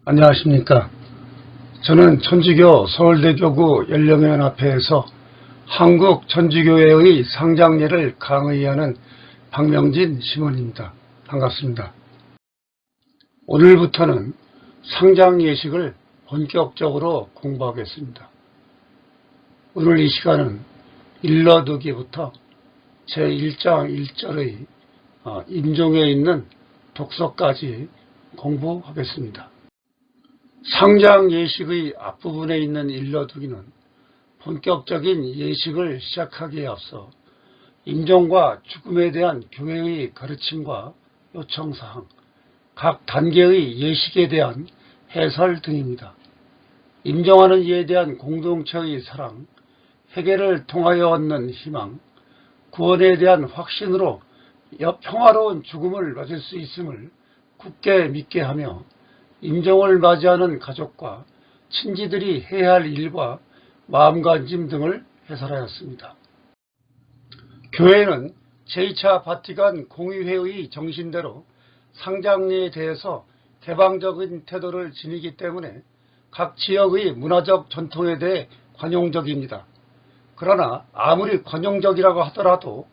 안녕하십니까. 저는 천주교 서울대교구 연령연합회에서 한국천주교회의 상장례를 강의하는 박명진 심원입니다. 반갑습니다. 오늘부터는 상장예식을 본격적으로 공부하겠습니다. 오늘 이 시간은 일러두기부터 제1장 1절의 임종에 있는 독서까지 공부하겠습니다. 상장 예식의 앞부분에 있는 일러두기는 본격적인 예식을 시작하기에 앞서 임종과 죽음에 대한 교회의 가르침과 요청사항, 각 단계의 예식에 대한 해설 등입니다. 임종하는 이에 대한 공동체의 사랑, 회개를 통하여 얻는 희망, 구원에 대한 확신으로 평화로운 죽음을 맞을 수 있음을 굳게 믿게 하며 임종을 맞이하는 가족과 친지들이 해야 할 일과 마음가짐 등을 해설하였습니다. 교회는 제2차 바티칸 공의회의 정신대로 상장례에 대해서 개방적인 태도를 지니기 때문에 각 지역의 문화적 전통에 대해 관용적입니다. 그러나 아무리 관용적이라고 하더라도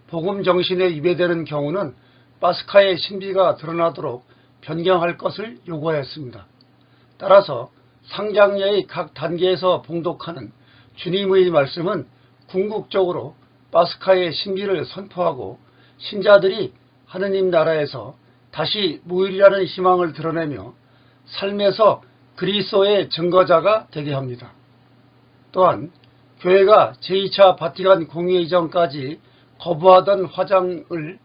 복음 정신에 위배되는 경우는 파스카의 신비가 드러나도록 변경할 것을 요구하였습니다. 따라서 상장례의 각 단계에서 봉독하는 주님의 말씀은 궁극적으로 파스카의 신비를 선포하고 신자들이 하느님 나라에서 다시 무일이라는 희망을 드러내며 삶에서 그리스도의 증거자가 되게 합니다. 또한 교회가 제2차 바티칸 공의회 이전까지 거부하던 화장을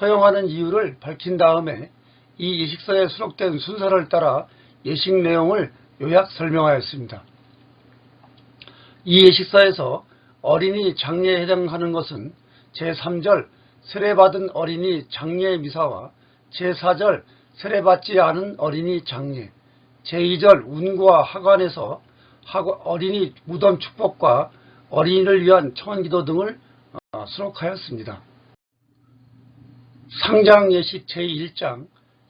허용하는 이유를 밝힌 다음에 이 예식서에 수록된 순서를 따라 예식 내용을 요약 설명하였습니다. 이 예식서에서 어린이 장례에 해당하는 것은 제3절 세례받은 어린이 장례 미사와 제4절 세례받지 않은 어린이 장례, 제2절 운구와 하관에서 어린이 무덤 축복과 어린이를 위한 청원기도 등을 수록하였습니다. 상장예식 제1장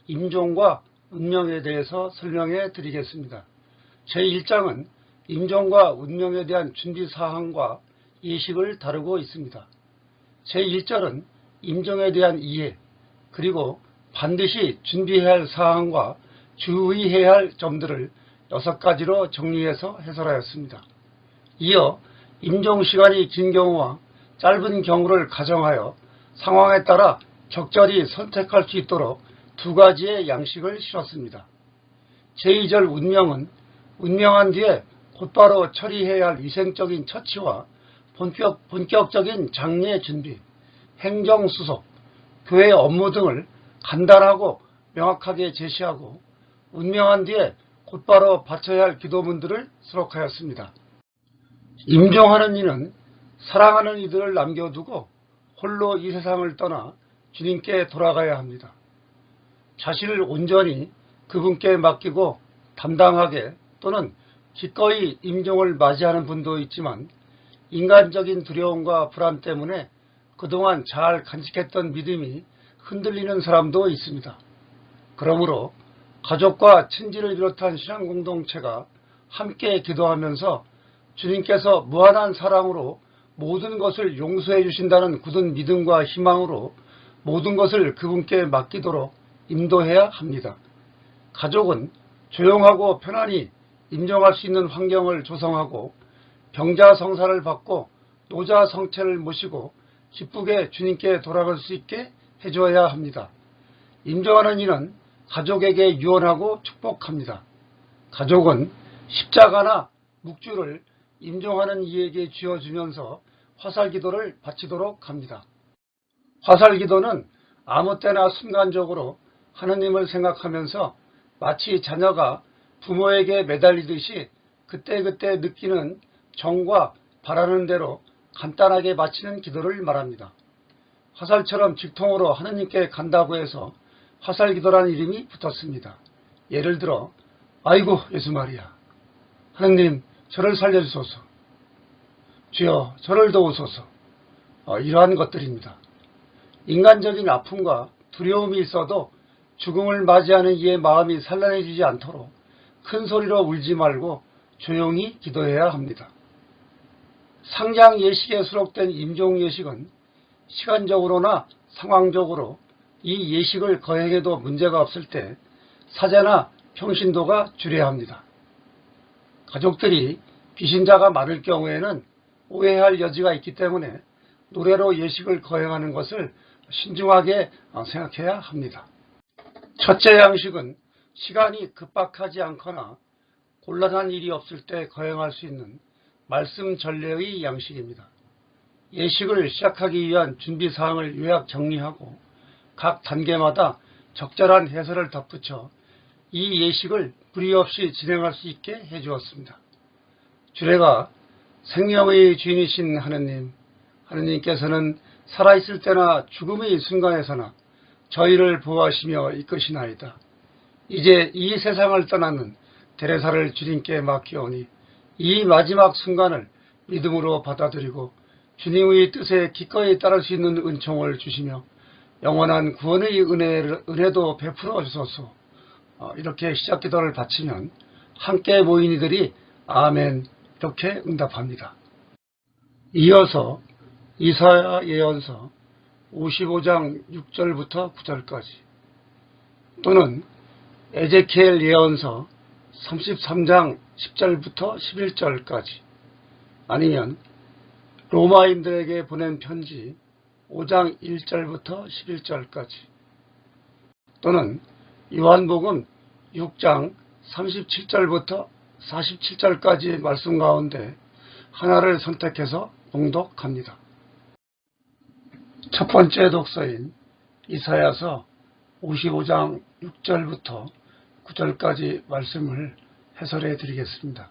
임종과 운명에 대해서 설명해 드리겠습니다. 제1장은 임종과 운명에 대한 준비사항과 예식을 다루고 있습니다. 제1절은 임종에 대한 이해, 그리고 반드시 준비해야 할 사항과 주의해야 할 점들을 6가지로 정리해서 해설하였습니다. 이어 임종시간이 긴 경우와 짧은 경우를 가정하여 상황에 따라 적절히 선택할 수 있도록 2가지의 양식을 실었습니다. 제2절 운명은 운명한 뒤에 곧바로 처리해야 할 위생적인 처치와 본격적인 장례 준비, 행정수속, 교회 업무 등을 간단하고 명확하게 제시하고 운명한 뒤에 곧바로 바쳐야 할 기도문들을 수록하였습니다. 임종하는 이는 사랑하는 이들을 남겨두고 홀로 이 세상을 떠나 주님께 돌아가야 합니다. 자신을 온전히 그분께 맡기고 담당하게 또는 기꺼이 임종을 맞이하는 분도 있지만 인간적인 두려움과 불안 때문에 그동안 잘 간직했던 믿음이 흔들리는 사람도 있습니다. 그러므로 가족과 친지를 비롯한 신앙공동체가 함께 기도하면서 주님께서 무한한 사랑으로 모든 것을 용서해 주신다는 굳은 믿음과 희망으로 모든 것을 그분께 맡기도록 인도해야 합니다. 가족은 조용하고 편안히 임종할 수 있는 환경을 조성하고 병자 성사를 받고 노자 성체를 모시고 기쁘게 주님께 돌아갈 수 있게 해줘야 합니다. 임종하는 이는 가족에게 유언하고 축복합니다. 가족은 십자가나 묵주를 임종하는 이에게 쥐어주면서 화살기도를 바치도록 합니다. 화살기도는 아무 때나 순간적으로 하느님을 생각하면서 마치 자녀가 부모에게 매달리듯이 그때그때 느끼는 정과 바라는 대로 간단하게 바치는 기도를 말합니다. 화살처럼 직통으로 하느님께 간다고 해서 화살기도라는 이름이 붙었습니다. 예를 들어 아이고 예수 마리아, 하느님 저를 살려주소서, 주여 저를 도우소서, 이러한 것들입니다. 인간적인 아픔과 두려움이 있어도 죽음을 맞이하는 이의 마음이 산란해지지 않도록 큰 소리로 울지 말고 조용히 기도해야 합니다. 상장 예식에 수록된 임종 예식은 시간적으로나 상황적으로 이 예식을 거행해도 문제가 없을 때 사제나 평신도가 주례 합니다. 가족들이 비신자가 많을 경우에는 오해할 여지가 있기 때문에 노래로 예식을 거행하는 것을 신중하게 생각해야 합니다. 첫째 양식은 시간이 급박하지 않거나 곤란한 일이 없을 때 거행할 수 있는 말씀 전례의 양식입니다. 예식을 시작하기 위한 준비사항을 요약 정리하고 각 단계마다 적절한 해설을 덧붙여 이 예식을 무리 없이 진행할 수 있게 해주었습니다. 주례가 생명의 주인이신 하느님께서는 살아있을 때나 죽음의 순간에서나 저희를 보호하시며 이끄시나이다. 이제 이 세상을 떠나는 데레사를 주님께 맡기오니 이 마지막 순간을 믿음으로 받아들이고 주님의 뜻에 기꺼이 따를 수 있는 은총을 주시며 영원한 구원의 은혜도 베풀어 주소서. 이렇게 시작 기도를 바치면 함께 모인 이들이 아멘 이렇게 응답합니다. 이어서 이사야 예언서 55장 6절부터 9절까지 또는 에제키엘 예언서 33장 10절부터 11절까지 아니면 로마인들에게 보낸 편지 5장 1절부터 11절까지 또는 요한복음 6장 37절부터 47절까지 말씀 가운데 하나를 선택해서 봉독합니다. 첫 번째 독서인 이사야서 55장 6절부터 9절까지 말씀을 해설해 드리겠습니다.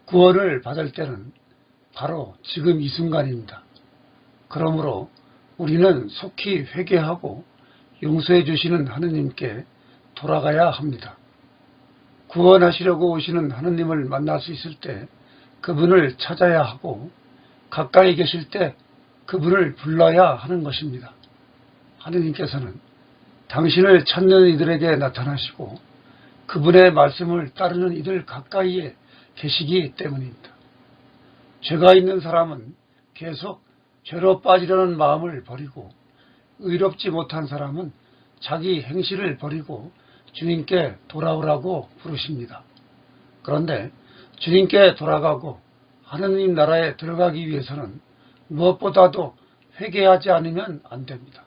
구원을 받을 때는 바로 지금 이 순간입니다. 그러므로 우리는 속히 회개하고 용서해 주시는 하느님께 돌아가야 합니다. 구원하시려고 오시는 하느님을 만날 수 있을 때 그분을 찾아야 하고 가까이 계실 때 그분을 불러야 하는 것입니다. 하느님께서는 당신을 찾는 이들에게 나타나시고 그분의 말씀을 따르는 이들 가까이에 계시기 때문입니다. 죄가 있는 사람은 계속 죄로 빠지려는 마음을 버리고 의롭지 못한 사람은 자기 행실을 버리고 주님께 돌아오라고 부르십니다. 그런데 주님께 돌아가고 하느님 나라에 들어가기 위해서는 무엇보다도 회개하지 않으면 안 됩니다.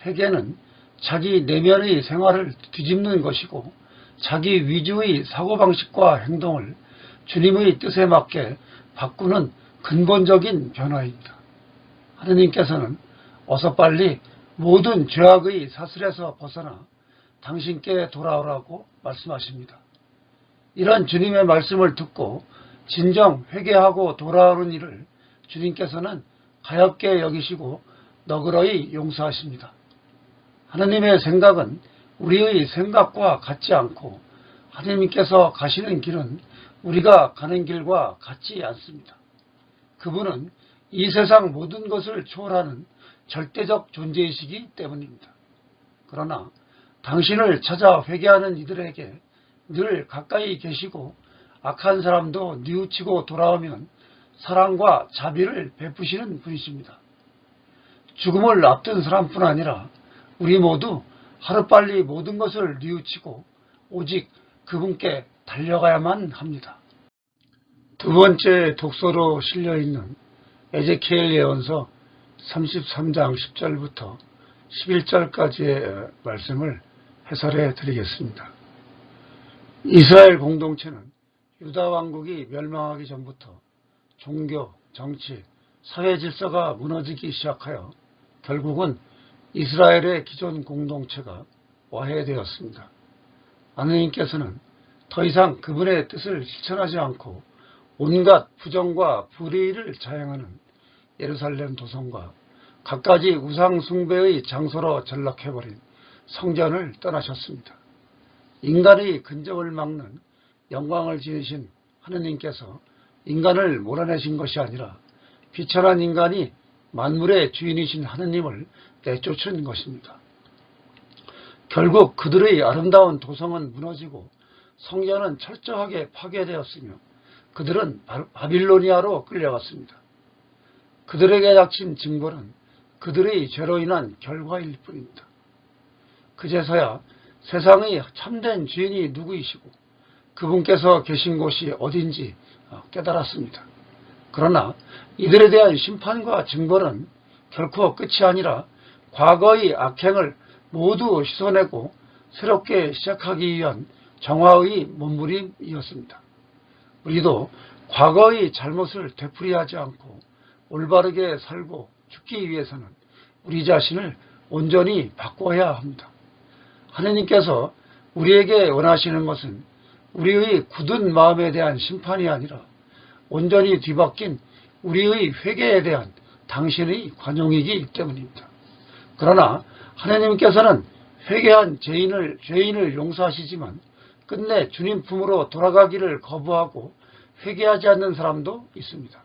회개는 자기 내면의 생활을 뒤집는 것이고 자기 위주의 사고방식과 행동을 주님의 뜻에 맞게 바꾸는 근본적인 변화입니다. 하느님께서는 어서 빨리 모든 죄악의 사슬에서 벗어나 당신께 돌아오라고 말씀하십니다. 이런 주님의 말씀을 듣고 진정 회개하고 돌아오는 일을 주님께서는 가엾게 여기시고 너그러이 용서하십니다. 하느님의 생각은 우리의 생각과 같지 않고 하느님께서 가시는 길은 우리가 가는 길과 같지 않습니다. 그분은 이 세상 모든 것을 초월하는 절대적 존재이시기 때문입니다. 그러나 당신을 찾아 회개하는 이들에게 늘 가까이 계시고 악한 사람도 뉘우치고 돌아오면 사랑과 자비를 베푸시는 분이십니다. 죽음을 앞둔 사람뿐 아니라 우리 모두 하루빨리 모든 것을 뉘우치고 오직 그분께 달려가야만 합니다. 두 번째 독서로 실려있는 에제키엘 예언서 33장 10절부터 11절까지의 말씀을 해설해 드리겠습니다. 이스라엘 공동체는 유다 왕국이 멸망하기 전부터 종교, 정치, 사회 질서가 무너지기 시작하여 결국은 이스라엘의 기존 공동체가 와해되었습니다. 하느님께서는 더 이상 그분의 뜻을 실천하지 않고 온갖 부정과 불의를 자행하는 예루살렘 도성과 갖가지 우상 숭배의 장소로 전락해버린 성전을 떠나셨습니다. 인간의 근접을 막는 영광을 지니신 하느님께서 인간을 몰아내신 것이 아니라 비천한 인간이 만물의 주인이신 하느님을 내쫓은 것입니다. 결국 그들의 아름다운 도성은 무너지고 성전은 철저하게 파괴되었으며 그들은 바빌로니아로 끌려갔습니다. 그들에게 닥친 징벌은 그들의 죄로 인한 결과일 뿐입니다. 그제서야 세상의 참된 주인이 누구이시고 그분께서 계신 곳이 어딘지 깨달았습니다. 그러나 이들에 대한 심판과 징벌은 결코 끝이 아니라 과거의 악행을 모두 씻어내고 새롭게 시작하기 위한 정화의 몸부림이었습니다. 우리도 과거의 잘못을 되풀이하지 않고 올바르게 살고 죽기 위해서는 우리 자신을 온전히 바꿔야 합니다. 하느님께서 우리에게 원하시는 것은 우리의 굳은 마음에 대한 심판이 아니라 온전히 뒤바뀐 우리의 회개에 대한 당신의 관용이기 때문입니다. 그러나 하느님께서는 회개한 죄인을 용서하시지만 끝내 주님 품으로 돌아가기를 거부하고 회개하지 않는 사람도 있습니다.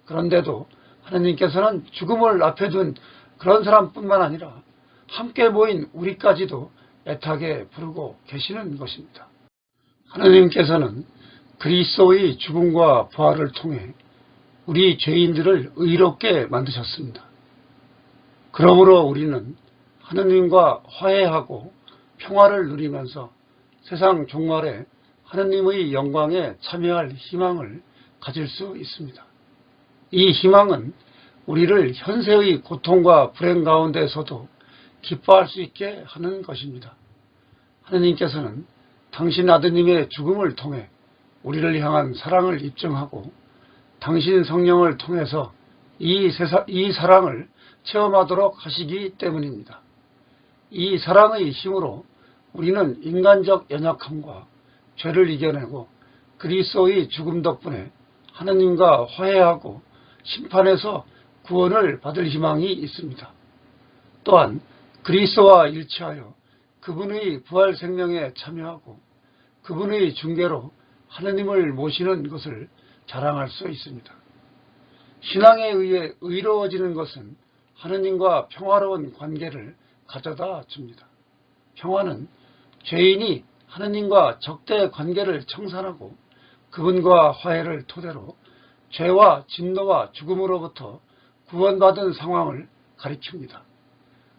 그런데도 하느님께서는 죽음을 앞에 둔 그런 사람뿐만 아니라 함께 모인 우리까지도 애타게 부르고 계시는 것입니다. 하느님께서는 그리스도의 죽음과 부활을 통해 우리 죄인들을 의롭게 만드셨습니다. 그러므로 우리는 하느님과 화해하고 평화를 누리면서 세상 종말에 하느님의 영광에 참여할 희망을 가질 수 있습니다. 이 희망은 우리를 현세의 고통과 불행 가운데서도 기뻐할 수 있게 하는 것입니다. 하느님께서는 당신 아드님의 죽음을 통해 우리를 향한 사랑을 입증하고 당신 성령을 통해서 이 사랑을 체험하도록 하시기 때문입니다. 이 사랑의 힘으로 우리는 인간적 연약함과 죄를 이겨내고 그리스도의 죽음 덕분에 하느님과 화해하고 심판에서 구원을 받을 희망이 있습니다. 또한 그리스도와 일치하여 그분의 부활 생명에 참여하고 그분의 중계로 하느님을 모시는 것을 자랑할 수 있습니다. 신앙에 의해 의로워지는 것은 하느님과 평화로운 관계를 가져다 줍니다. 평화는 죄인이 하느님과 적대 관계를 청산하고 그분과 화해를 토대로 죄와 진노와 죽음으로부터 구원받은 상황을 가리킵니다.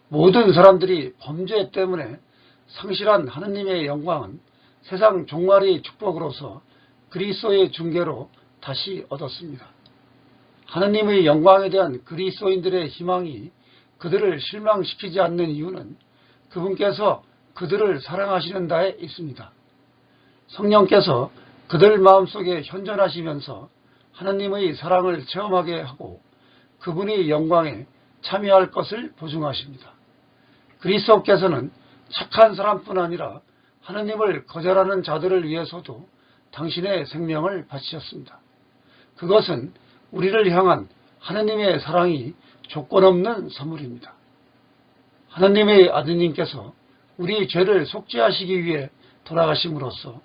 모든 사람들이 범죄 때문에 상실한 하느님의 영광은 세상 종말의 축복으로서 그리스도의 중계로 다시 얻었습니다. 하느님의 영광에 대한 그리스도인들의 희망이 그들을 실망시키지 않는 이유는 그분께서 그들을 사랑하시는 데에 있습니다. 성령께서 그들 마음속에 현존하시면서 하느님의 사랑을 체험하게 하고 그분의 영광에 참여할 것을 보증하십니다. 그리스도께서는 착한 사람뿐 아니라 하느님을 거절하는 자들을 위해서도 당신의 생명을 바치셨습니다. 그것은 우리를 향한 하느님의 사랑이 조건 없는 선물입니다. 하느님의 아드님께서 우리 죄를 속죄하시기 위해 돌아가심으로써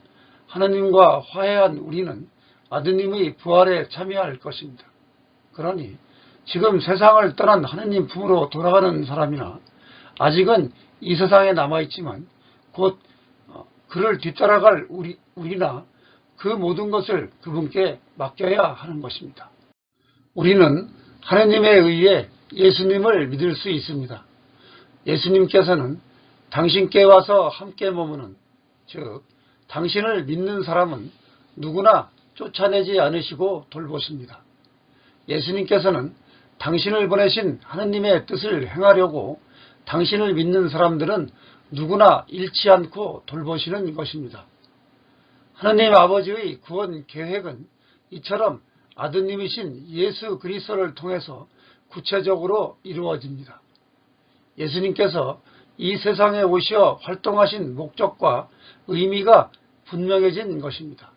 하느님과 화해한 우리는 아드님의 부활에 참여할 것입니다. 그러니 지금 세상을 떠난 하느님 품으로 돌아가는 사람이나 아직은 이 세상에 남아있지만 곧 그를 뒤따라갈 우리나 그 모든 것을 그분께 맡겨야 하는 것입니다. 우리는 하느님에 의해 예수님을 믿을 수 있습니다. 예수님께서는 당신께 와서 함께 머무는, 즉 당신을 믿는 사람은 누구나 쫓아내지 않으시고 돌보십니다. 예수님께서는 당신을 보내신 하느님의 뜻을 행하려고 당신을 믿는 사람들은 누구나 잃지 않고 돌보시는 것입니다. 하느님 아버지의 구원 계획은 이처럼 아드님이신 예수 그리스도를 통해서 구체적으로 이루어집니다. 예수님께서 이 세상에 오시어 활동하신 목적과 의미가 분명해진 것입니다.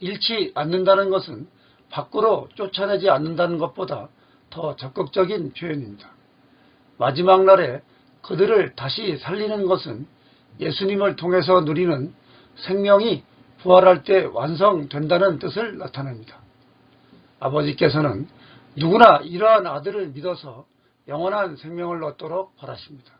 잃지 않는다는 것은 밖으로 쫓아내지 않는다는 것보다 더 적극적인 표현입니다. 마지막 날에 그들을 다시 살리는 것은 예수님을 통해서 누리는 생명이 부활할 때 완성된다는 뜻을 나타냅니다. 아버지께서는 누구나 이러한 아들을 믿어서 영원한 생명을 얻도록 바라십니다.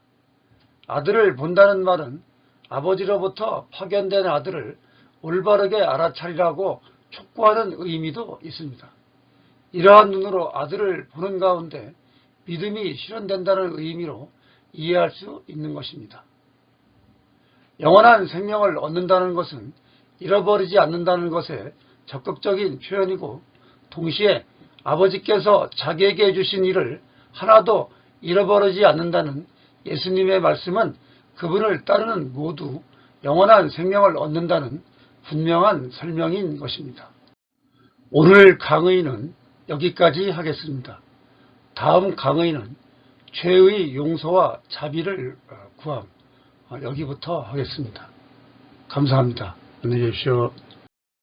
아들을 본다는 말은 아버지로부터 파견된 아들을 올바르게 알아차리라고 촉구하는 의미도 있습니다. 이러한 눈으로 아들을 보는 가운데 믿음이 실현된다는 의미로 이해할 수 있는 것입니다. 영원한 생명을 얻는다는 것은 잃어버리지 않는다는 것의 적극적인 표현이고, 동시에 아버지께서 자기에게 주신 일을 하나도 잃어버리지 않는다는 예수님의 말씀은 그분을 따르는 모두 영원한 생명을 얻는다는 분명한 설명인 것입니다. 오늘 강의는 여기까지 하겠습니다. 다음 강의는 죄의 용서와 자비를 구함, 여기부터 하겠습니다. 감사합니다. 안녕히 계십시오.